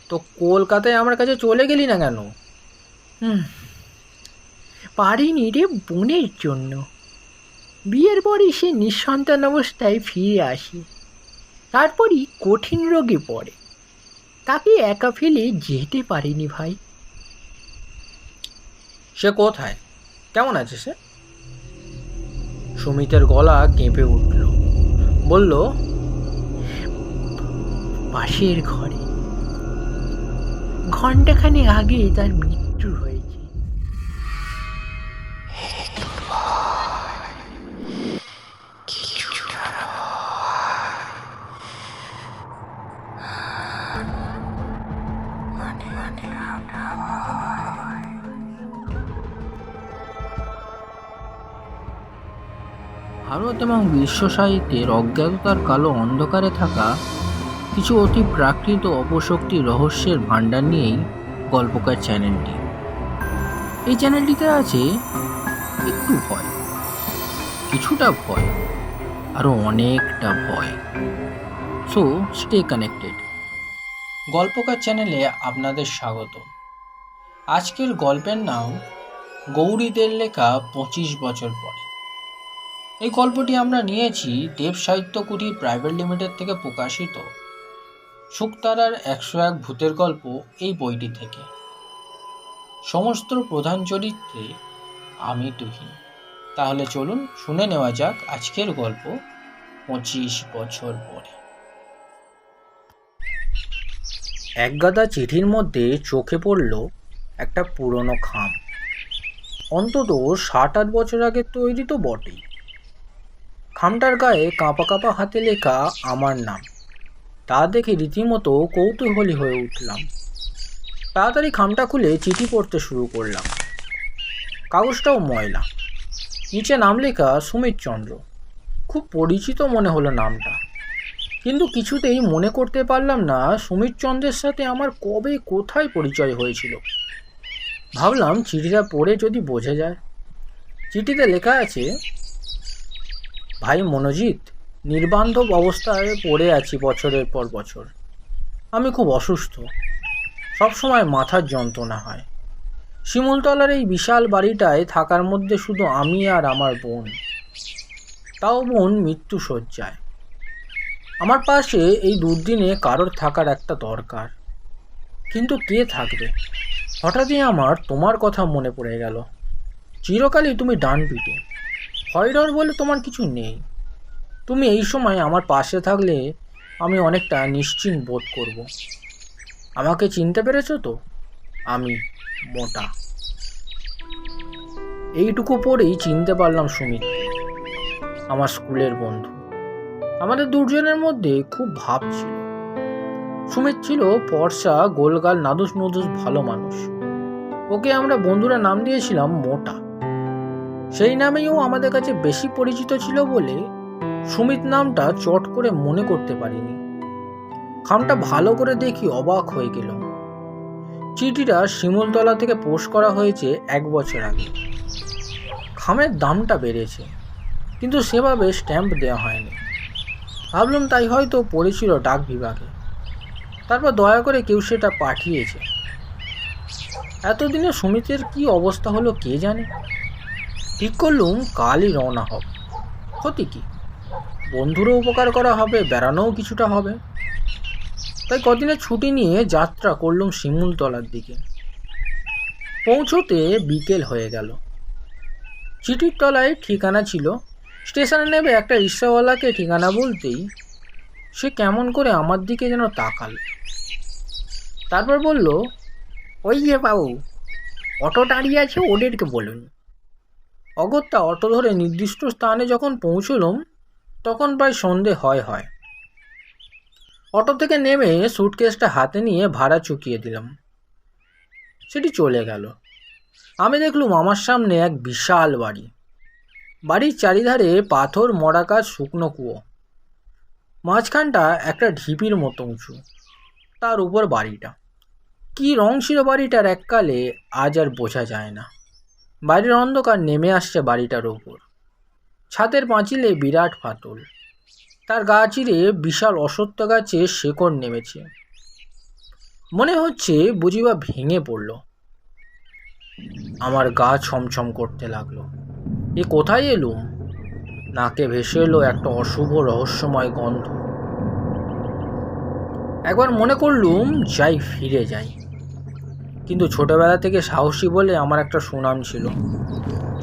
তো কলকাতায় আমার কাছে চলে গেলি না কেন? পারিনি রে বোনের জন্য। বিয়ের পরই সে নিঃসন্তান অবস্থায় ফিরে আসে, তারপরই কঠিন রোগে পড়ে। তাকে একা ফেলে যেতে পারিনি ভাই। সে কোথায়? কেমন আছে সে? সুমিতের গলা কেঁপে উঠল। বলল, পাশের ঘরে। ঘন্টাখানেক আগে তার মৃত্যু হয়েছে। ভারত এবং বিশ্ব সাহিত্যের অজ্ঞাততার কালো অন্ধকারে থাকা কিছু অতি প্রাকৃত অপশক্তি রহস্যের ভাণ্ডার নিয়েই গল্পকার চ্যানেলটি। এই চ্যানেলটিতে আছে একটু ভয়, কিছুটা ভয়, আরও অনেকটা ভয়। So stay connected. গল্পকার চ্যানেলে আপনাদের স্বাগত। আজকের গল্পের নাম গৌরীদের লেখা 25 বছর পরে। এই গল্পটি আমরা নিয়েছি দেব সাহিত্য কুটির প্রাইভেট লিমিটেড থেকে প্রকাশিত শুকতারার 101 ভূতের গল্প এই বইটি থেকে। সমস্ত প্রধান চরিত্রে আমি তুহিন। তাহলে চলুন শুনে নেওয়া যাক আজকের গল্প 25 বছর পরে। একগাদা চিঠির মধ্যে চোখে পড়ল একটা পুরনো খাম। অন্তত 7-8 বছর আগে তৈরি তো বটেই। খামটার গায়ে কাঁপা কাঁপা হাতে লেখা আমার নাম। তা দেখে রীতিমতো কৌতূহলী হয়ে উঠলাম। তাড়াতাড়ি খামটা খুলে চিঠি পড়তে শুরু করলাম। কাগজটাও ময়লা। নিচে নাম লেখা সুমিত চন্দ্র। খুব পরিচিত মনে হলো নামটা, কিন্তু কিছুতেই মনে করতে পারলাম না সুমিত চন্দ্রের সাথে আমার কবে কোথায় পরিচয় হয়েছিল। ভাবলাম চিঠিটা পড়ে যদি বোঝা যায়। চিঠিতে লেখা আছে, ভাই মনোজিৎ, নির্বান্ধব অবস্থায় পড়ে আছি বছরের পর বছর। আমি খুব অসুস্থ, সবসময় মাথার যন্ত্রণা হয়। শিমুলতলার এই বিশাল বাড়িটায় থাকার মধ্যে শুধু আমি আর আমার বোন। তাও বোন মৃত্যু শয্যায়। আমার পাশে এই দুর্দিনে কারোর থাকার একটা দরকার, কিন্তু কে থাকবে? হঠাৎই আমার তোমার কথা মনে পড়ে গেল। চিরকালই তুমি ডান পিঠে, ভয় ডর বলে তোমার কিছু নেই। তুমি এই সময় আমার পাশে থাকলে আমি অনেকটা নিশ্চিন্ত বোধ করব। আমাকে চিনতে পেরেছো তো? আমি মোটা। এইটুকু পরেই চিনতে পারলাম সুমিতকে, আমার স্কুলের বন্ধু। আমাদের দুজনের মধ্যে খুব ভাব ছিল। সুমিত ছিল ফর্সা, গোলগাল, নাদুস নুদুস ভালো মানুষ। ওকে আমরা বন্ধুরা নাম দিয়েছিলাম মোটা। সেই নামেই ও আমাদের কাছে বেশি পরিচিত ছিল বলে সুমিত নামটা চট করে মনে করতে পারিনি। খামটা ভালো করে দেখি অবাক হয়ে গেলাম। চিঠিটা শিমুলতলা থেকে পোস্ট করা হয়েছে 1 বছর আগে। খামের দামটা বেড়েছে, কিন্তু সেভাবে স্ট্যাম্প দেওয়া হয়নি। ভাবলাম তাই হয়তো পড়েছিল ডাক বিভাগে, তারপর দয়া করে কেউ সেটা পাঠিয়েছে। এতদিনে সুমিতের কি অবস্থা হলো কে জানে। ঠিক করলুম কালই রওনা হব। ক্ষতি কি? বন্ধুরও উপকার করা হবে, বেড়ানোও কিছুটা হবে। তাই কদিনের ছুটি নিয়ে যাত্রা করলুম শিমুলতলার দিকে। পৌঁছতে বিকেল হয়ে গেল। চিঠির তলায় ঠিকানা ছিল। স্টেশনে নেমে একটা রিক্সাওয়ালাকে ঠিকানা বলতেই সে কেমন করে আমার দিকে যেন তাকালো। তারপর বলল, ওই যে বাবু, অটো দাঁড়িয়ে আছে, ওদেরকে বলুন। অগত্যা অটো ধরে নির্দিষ্ট স্থানে যখন পৌঁছলুম তখন প্রায় সন্ধে হয়। অটো থেকে নেমে সুটকেসটা হাতে নিয়ে ভাড়া চুকিয়ে দিলাম। সেটি চলে গেল। আমি দেখলুম আমার সামনে এক বিশাল বাড়ি। বাড়ির চারিধারে পাথর মড়াকার শুকনো কুয়ো। মাঝখানটা একটা ঢিপির মতো উঁচু, তার উপর বাড়িটা। কি রং ছিল বাড়িটার এককালে আজ আর বোঝা যায় না। বাড়ির অন্ধকার নেমে আসছে বাড়িটার ওপর। ছাদের পাঁচিলে বিরাট ফাটল, তার গা চিরে বিশাল অশ্বত্থ গাছে শেকড় নেমেছে। মনে হচ্ছে বুঝিবা ভেঙে পড়ল। আমার গা ছমছম করতে লাগলো। এ কোথায় এলুম? নাকে ভেসে এলো একটা অশুভ রহস্যময় গন্ধ। একবার মনে করলুম যাই, ফিরে যাই। কিন্তু ছোটবেলা থেকে সাহসী বলে আমার একটা সুনাম ছিল।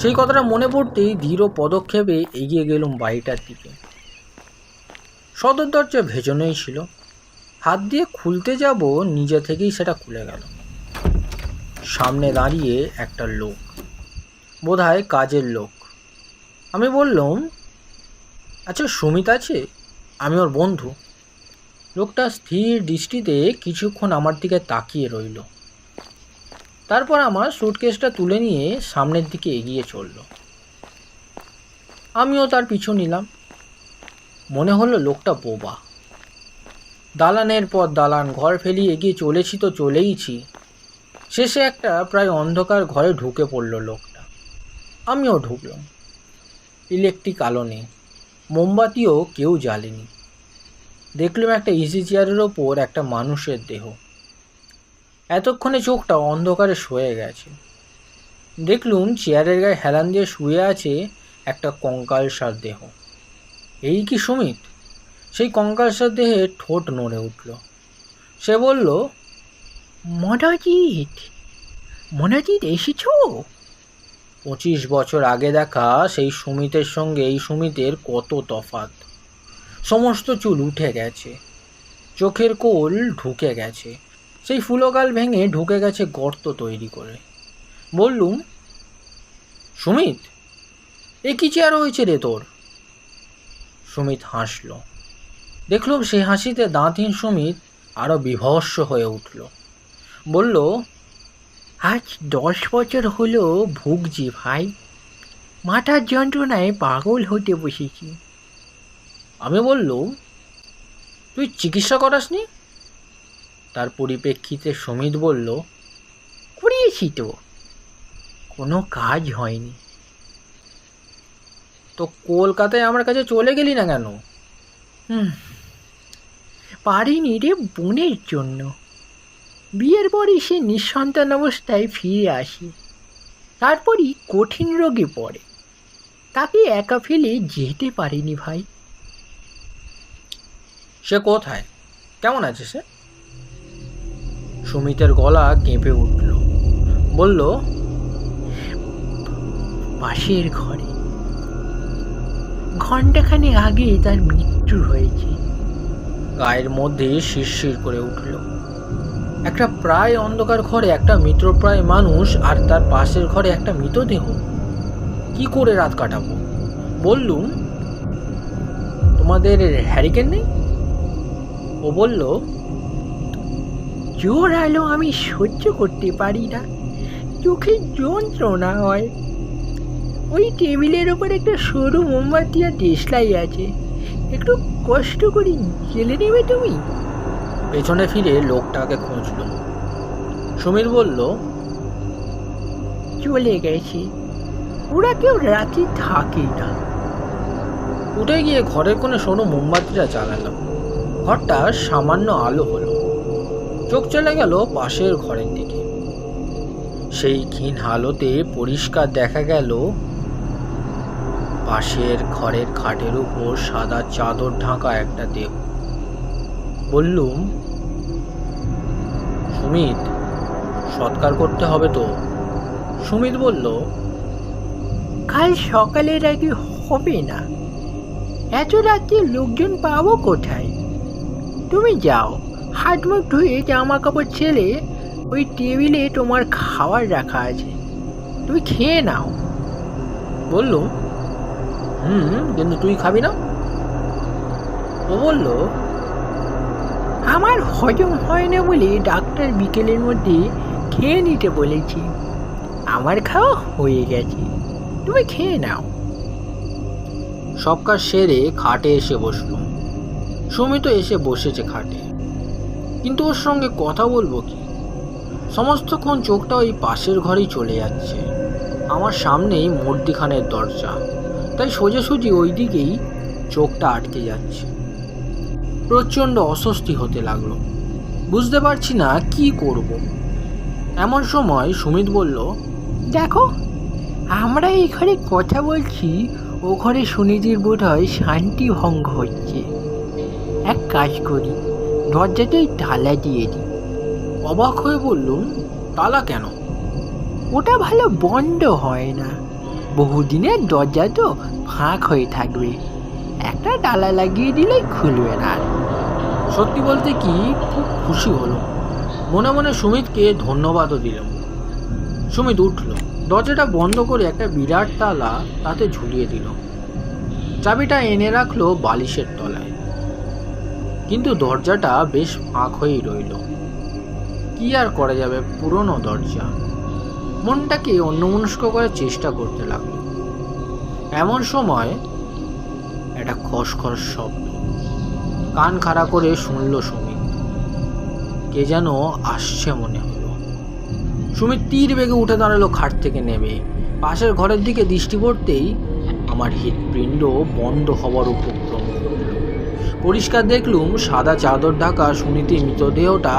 সেই কথাটা মনে পড়তেই দৃঢ় পদক্ষেপে এগিয়ে গেলুম বাড়িটার দিকে। সদর দরজা ভেজনেই ছিল। হাত দিয়ে খুলতে যাব, নিজে থেকেই সেটা খুলে গেল। সামনে দাঁড়িয়ে একটা লোক, বোধহয় কাজের লোক। আমি বললাম, আচ্ছা সুমিত আছে? আমি ওর বন্ধু। লোকটা স্থির দৃষ্টিতে কিছুক্ষণ আমার দিকে তাকিয়ে রইল। তারপর আমার সুটকেসটা তুলে নিয়ে সামনের দিকে এগিয়ে চলল। আমিও তার পিছু নিলাম। মনে হলো লোকটা বোবা। দালানের পর দালান, ঘর ফেলিয়ে এগিয়ে চলেছি তো চলেইছি। শেষে একটা প্রায় অন্ধকার ঘরে ঢুকে পড়ল লোকটা। আমিও ঢুকলাম। ইলেকট্রিক আলো নেই, মোমবাতিও কেউ জ্বালেনি। দেখলাম একটা ইজি চেয়ারের ওপর একটা মানুষের দেহ। এতক্ষণে চোখটা অন্ধকারে শুয়ে গেছে। দেখলুম চেয়ারের গায়ে হেলান দিয়ে শুয়ে আছে একটা কঙ্কালসার দেহ। এই কি সুমিত? সেই কঙ্কালসার দেহে ঠোঁট নড়ে উঠল। সে বলল, মনোজিৎ, মনোজিৎ এসেছো? 25 বছর আগে দেখা সেই সুমিতের সঙ্গে এই সুমিতের কত তফাৎ। সমস্ত চুল উঠে গেছে, চোখের কোল ঢুকে গেছে, সেই ফুলগাল ভেঙে ঢুকে গেছে গর্ত তৈরি করে। বললুম, সুমিত, এ কি চেয়ার হয়েছে রে তোর? সুমিত হাসল। দেখলুম সে হাসিতে দাঁতহীন সুমিত আরো বিভৎস হয়ে উঠল। বলল, আজ 10 বছর হলো ভুগছি ভাই। মাথার যন্ত্রণায় পাগল হতে বসেছি। আমি বললুম, তুই চিকিৎসা করাসনি? তার পরিপ্রেক্ষিতে সুমিত বলল, করিয়েছি তো, কোনো কাজ হয়নি। তো কলকাতায় আমার কাছে চলে গেলি না কেন? পারিনি রে বোনের জন্য। বিয়ের পরই সে নিঃসন্তান অবস্থায় ফিরে আসে। তারপরই কঠিন রোগে পড়ে। তাকে একা ফেলে যেতে পারিনি ভাই। সে কোথায়? কেমন আছে সে? সুমিতের গলা কেঁপে উঠল। বলল, পাশের ঘরে। ঘণ্টাখানেক আগে তার মৃত্যু হয়েছে। গায়ের মধ্যে শিরশির করে উঠল। একটা প্রায় অন্ধকার ঘরে একটা মৃতপ্রায় মানুষ, আর তার পাশের ঘরে একটা মৃতদেহ। কি করে রাত কাটাবো? বললুম, তোমাদের হ্যারিকেন নেই? ও বলল, জোর আলো আমি সহ্য করতে পারি না, চোখে যন্ত্রণা হয়। ওই টেবিলের ওপর একটা সরু মোমবাতি আর দেশলাই আছে, একটু কষ্ট করে জেলে নেবে তুমি? পেছনে ফিরে লোকটাকে খুঁজল। সুমির বলল, চলে গেছে, ওরা কেউ রাতে থাকে না। উঠে গিয়ে ঘরের কোণে সরু মোমবাতিটা জ্বালালাম। ঘরটা সামান্য আলো হলো। চোখ চলে গেল পাশের ঘরের দিকে। সেই ক্ষীণ আলোতে পরিষ্কার দেখা গেল পাশের ঘরের খাটের উপর সাদা চাদর ঢাকা একটা দেহ। বললুম, সুমিত, সৎকার করতে হবে তো। সুমিত বলল, কাল সকালের আগে হবে না, এত রাতে লোকজন পাবো কোথায়? তুমি যাও, হাত মুখ ধুয়ে জামা কাপড় ছেড়ে ওই টেবিলে তোমার খাবার রাখা আছে, তুমি খেয়ে নাও। বললুম, কিন্তু তুই খাবি না? ও বলল, আমার হজম হয় না বলে ডাক্তার বিকেলের মধ্যে খেয়ে নিতে বলেছি। আমার খাওয়া হয়ে গেছে, তুমি খেয়ে নাও। সব কাজ সেরে খাটে এসে বসলুম। সুমিত এসে বসেছে খাটে, কিন্তু ওর সঙ্গে কথা বলবো কি? সমস্তক্ষণ চোখটা ওই পাশের ঘরেই চলে যাচ্ছে। আমার সামনেই মূর্তিখানের দরজা, তাই সোজাসুজি ওই দিকেই চোখটা আটকে যাচ্ছে। প্রচণ্ড অস্বস্তি হতে লাগলো। বুঝতে পারছি না কি করব। এমন সময় সুমিত বলল, দেখো, আমরা এই ঘরে কথা বলছি, ও ঘরে সুনীতির বোধ হয় শান্তি ভঙ্গ হচ্ছে। এক কাজ করি, দরজাটাই তালা দিয়ে দিই। অবাক হয়ে বললুম, তালা কেন? ওটা ভালো বন্ধ হয় না, বহুদিনের দরজা তো ফাঁক হয়ে থাকবে, একটা তালা লাগিয়ে দিলেই খুলবে না। সত্যি বলতে কি খুব খুশি হলো, মনে মনে সুমিতকে ধন্যবাদও দিলাম। সুমিত উঠল, দরজাটা বন্ধ করে একটা বিরাট তালা তাতে ঝুলিয়ে দিল। চাবিটা এনে রাখলো বালিশের তলায়, কিন্তু দরজাটা বেশ ফাঁক হয়েই রইল। কি আর করা যাবে, পুরনো দরজা। মনটাকে অন্যমনস্ক করার চেষ্টা করতে লাগলো। এমন সময় একটা খসখস শব্দ, কান খাড়া করে শুনল সুমিত। কে যেন আসছে মনে হলো। সুমিত তীর বেগে উঠে দাঁড়ালো খাট থেকে নেমে। পাশের ঘরের দিকে দৃষ্টি পড়তেই আমার হৃৎপিণ্ড বন্ধ হওয়ার উপক্রম করল। পরিষ্কার দেখলুম সাদা চাদর ঢাকা সুনীতির মৃতদেহটা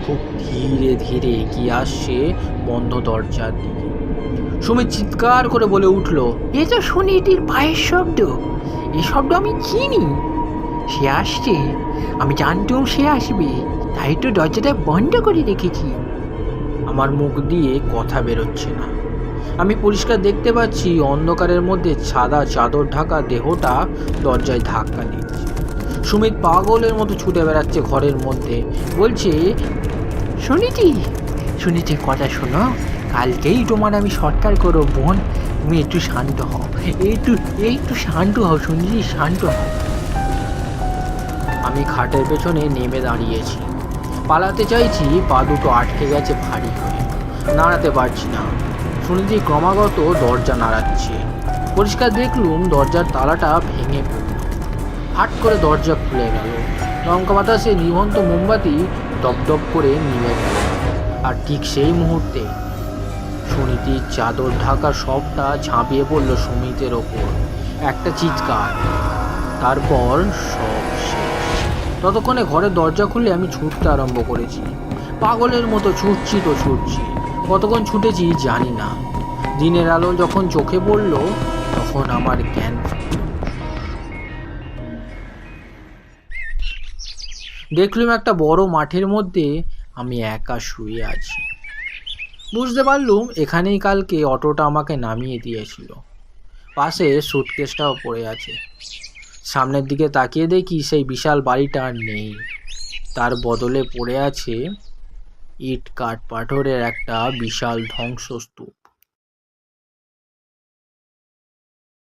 খুব ধীরে ধীরে এগিয়ে আসছে বন্ধ দরজার দিকে। সুমিত চিৎকার করে বলে উঠল, এ তো সুনীতির পায়ের শব্দ, এই শব্দ আমি চিনি। সে আসছে, আমি জানতাম সে আসবে, তাই তো দরজাটা বন্ধ করে রেখেছি। আমার মুখ দিয়ে কথা বেরোচ্ছে না। আমি পরিষ্কার দেখতে পাচ্ছি অন্ধকারের মধ্যে সাদা চাদর ঢাকা দেহটা দরজায় ধাক্কা দিচ্ছে। সুমিত পাগলের মতো ছুটে বেড়াচ্ছে ঘরের মধ্যে, বলছে, সুনীতি, সুনীতির কথা শোনো, কালকেই তোমার আমি সৎকার করো বোন, তুমি একটু শান্ত হও, একটু শান্ত হও সুনীতি, শান্ত হও। আমি খাটের পেছনে নেমে দাঁড়িয়েছি। পালাতে চাইছি, পা দুটো আটকে গেছে ভারী হয়ে, নাড়াতে পারছি না। সুনীতি ক্রমাগত দরজা নাড়াচ্ছে। পরিষ্কার দেখলুম দরজার তালাটা ভেঙে পড়ল। হাট করে দরজা খুলে গেল। লঙ্কা বাতাসে নিভন্ত মোমবাতি দপদপ করে নিভে গেল। আর ঠিক সেই মুহূর্তে সুনীতির চাদর ঢাকা সবটা ঝাঁপিয়ে পড়ল সুমিতের ওপর। একটা চিৎকার, তারপর সব শেষ। ততক্ষণে ঘরের দরজা খুলে আমি ছুটতে আরম্ভ করেছি। পাগলের মতো ছুটছি তো ছুটছি, কতক্ষণ ছুটেছি জানি না। দিনের আলো যখন চোখে পড়ল তখন আমার জ্ঞান ফিরল। দেখলাম একটা বড় মাঠের মধ্যে আমি একা শুয়ে আছি। বুঝতে পারলুম এখানেই কালকে অটোটা আমাকে নামিয়ে দিয়েছিল। পাশে সুটকেসটাও পড়ে আছে। সামনের দিকে তাকিয়ে দেখি সেই বিশাল বাড়িটা আর নেই, তার বদলে পড়ে আছে ইট কাঠ পাথরের একটা বিশাল ধ্বংসস্তূপ।